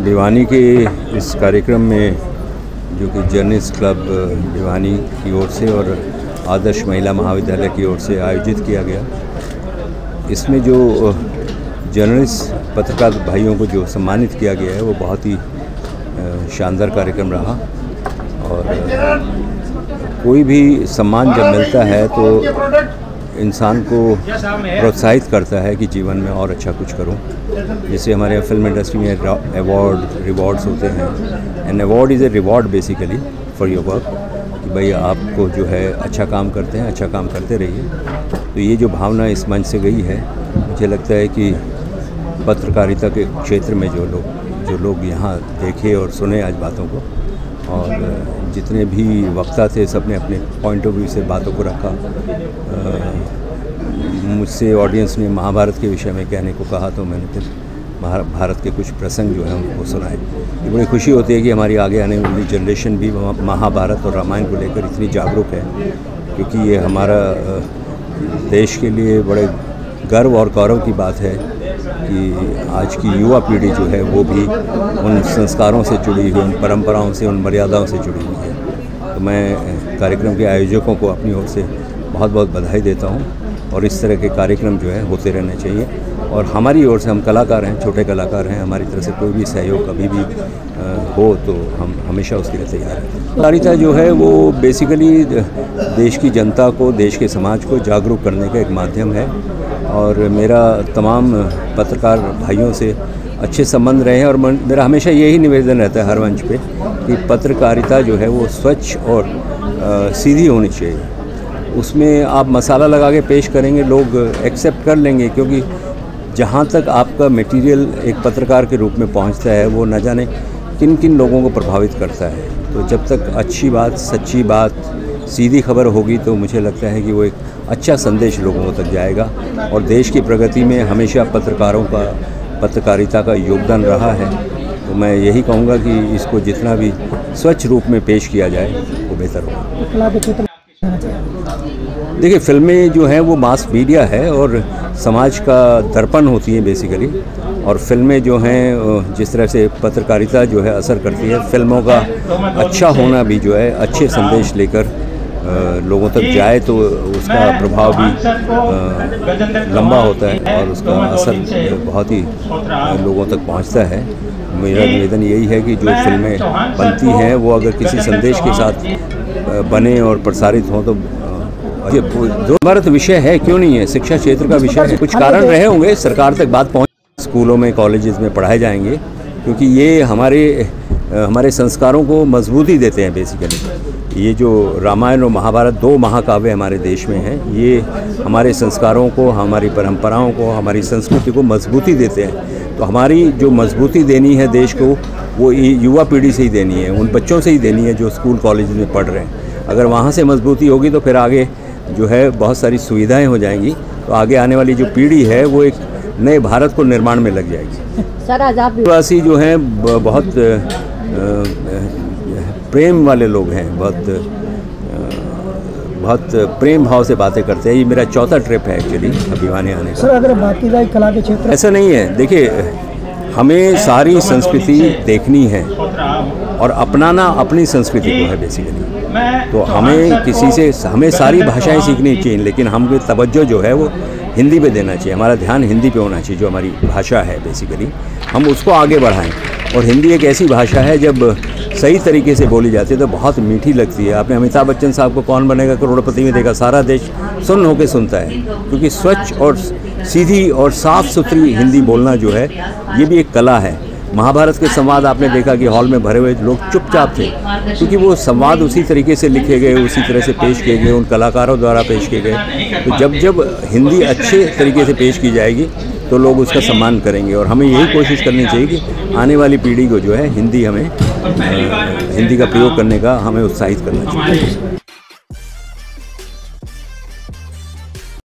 भिवानी के इस कार्यक्रम में जो कि जर्नलिस्ट क्लब भिवानी की ओर से और आदर्श महिला महाविद्यालय की ओर से आयोजित किया गया, इसमें जो जर्नलिस्ट पत्रकार भाइयों को जो सम्मानित किया गया है वो बहुत ही शानदार कार्यक्रम रहा। और कोई भी सम्मान जब मिलता है तो इंसान को प्रोत्साहित करता है कि जीवन में और अच्छा कुछ करूं। जैसे हमारे फिल्म इंडस्ट्री में रिवॉर्ड्स होते हैं, an award is a reward basically for your work, कि भाई आपको जो है अच्छा काम करते हैं, अच्छा काम करते रहिए। तो ये जो भावना इस मंच से गई है, मुझे लगता है कि पत्रकारिता के क्षेत्र में जो लोग यहाँ देखे और सुने आज बातों को, और जितने भी वक्ता थे सब ने अपने पॉइंट ऑफ व्यू से बातों को रखा। मुझसे ऑडियंस ने महाभारत के विषय में कहने को कहा तो मैंने फिर भारत के कुछ प्रसंग जो हैं उनको सुनाए। ये बड़ी खुशी होती है कि हमारी आगे आने वाली जनरेशन भी महाभारत और रामायण को लेकर इतनी जागरूक है, क्योंकि ये हमारा देश के लिए बड़े गर्व और गौरव की बात है कि आज की युवा पीढ़ी जो है वो भी उन संस्कारों से जुड़ी हुई, उन परंपराओं से, उन मर्यादाओं से जुड़ी हुई है। तो मैं कार्यक्रम के आयोजकों को अपनी ओर से बहुत बहुत बधाई देता हूँ, और इस तरह के कार्यक्रम जो है होते रहने चाहिए। और हमारी ओर से, हम कलाकार हैं, छोटे कलाकार हैं, हमारी तरफ से कोई भी सहयोग कभी भी हो तो हम हमेशा उसके लिए तैयार हैं। पत्रकारिता जो है वो बेसिकली देश की जनता को, देश के समाज को जागरूक करने का एक माध्यम है, और मेरा तमाम पत्रकार भाइयों से अच्छे संबंध रहे हैं। और मेरा हमेशा यही निवेदन रहता है हर मंच पे कि पत्रकारिता जो है वो स्वच्छ और सीधी होनी चाहिए। उसमें आप मसाला लगा के पेश करेंगे, लोग एक्सेप्ट कर लेंगे, क्योंकि जहाँ तक आपका मटेरियल एक पत्रकार के रूप में पहुँचता है वो न जाने किन किन लोगों को प्रभावित करता है। तो जब तक अच्छी बात, सच्ची बात, सीधी खबर होगी तो मुझे लगता है कि वो एक अच्छा संदेश लोगों तक जाएगा। और देश की प्रगति में हमेशा पत्रकारिता का योगदान रहा है। तो मैं यही कहूँगा कि इसको जितना भी स्वच्छ रूप में पेश किया जाए वो बेहतर होगा। देखिए, फिल्में जो हैं वो मास मीडिया है और समाज का दर्पण होती है बेसिकली, और फिल्में जो हैं जिस तरह से पत्रकारिता जो है असर करती है, फिल्मों का अच्छा होना भी जो है अच्छे संदेश लेकर लोगों तक जाए तो उसका प्रभाव भी लंबा होता है और उसका असर बहुत ही लोगों तक पहुंचता है। मेरा निवेदन यही है कि जो फिल्में बनती हैं वो अगर किसी संदेश के साथ बने और प्रसारित हों तो जो भारत विषय है, क्यों नहीं है, शिक्षा क्षेत्र का विषय है। कुछ कारण रहे होंगे, सरकार तक बात पहुँच, स्कूलों में, कॉलेजेस में पढ़ाए जाएंगे, क्योंकि ये हमारे संस्कारों को मजबूती देते हैं बेसिकली। ये जो रामायण और महाभारत 2 महाकाव्य हमारे देश में हैं, ये हमारे संस्कारों को, हमारी परंपराओं को, हमारी संस्कृति को मजबूती देते हैं। तो हमारी जो मजबूती देनी है देश को, वो युवा पीढ़ी से ही देनी है, उन बच्चों से ही देनी है जो स्कूल कॉलेज में पढ़ रहे हैं। अगर वहाँ से मजबूती होगी तो फिर आगे जो है बहुत सारी सुविधाएँ हो जाएंगी, तो आगे आने वाली जो पीढ़ी है वो एक नए भारत को निर्माण में लग जाएगी। सर, आज आप वासी जो हैं बहुत प्रेम वाले लोग हैं, बहुत प्रेम भाव से बातें करते हैं। ये मेरा 4था ट्रिप है एक्चुअली भिवानी आने का। सर, अगर बात की जाए कला के क्षेत्र, ऐसा नहीं है। देखिए, हमें सारी संस्कृति देखनी है और अपनाना अपनी संस्कृति को है बेसिकली। तो हमें सारी भाषाएं सीखनी चाहिए, लेकिन हम तवज्जो जो है वो हिंदी पे देना चाहिए। हमारा ध्यान हिंदी पे होना चाहिए, जो हमारी भाषा है बेसिकली, हम उसको आगे बढ़ाएं। और हिंदी एक ऐसी भाषा है जब सही तरीके से बोली जाती है तो बहुत मीठी लगती है। आपने अमिताभ बच्चन साहब को कौन बनेगा करोड़पति में देखा, सारा देश सुन्न होकर सुनता है, क्योंकि स्वच्छ और सीधी और साफ़ सुथरी हिंदी बोलना जो है ये भी एक कला है। महाभारत के संवाद आपने देखा कि हॉल में भरे हुए लोग चुपचाप थे, क्योंकि वो संवाद उसी तरीके से लिखे गए, उसी तरह से पेश किए गए, उन कलाकारों द्वारा पेश किए गए। तो जब हिंदी अच्छे तरीके से पेश की जाएगी तो लोग उसका सम्मान करेंगे। और हमें यही कोशिश करनी चाहिए कि आने वाली पीढ़ी को जो है हिंदी का प्रयोग करने का हमें उत्साहित करना चाहिए।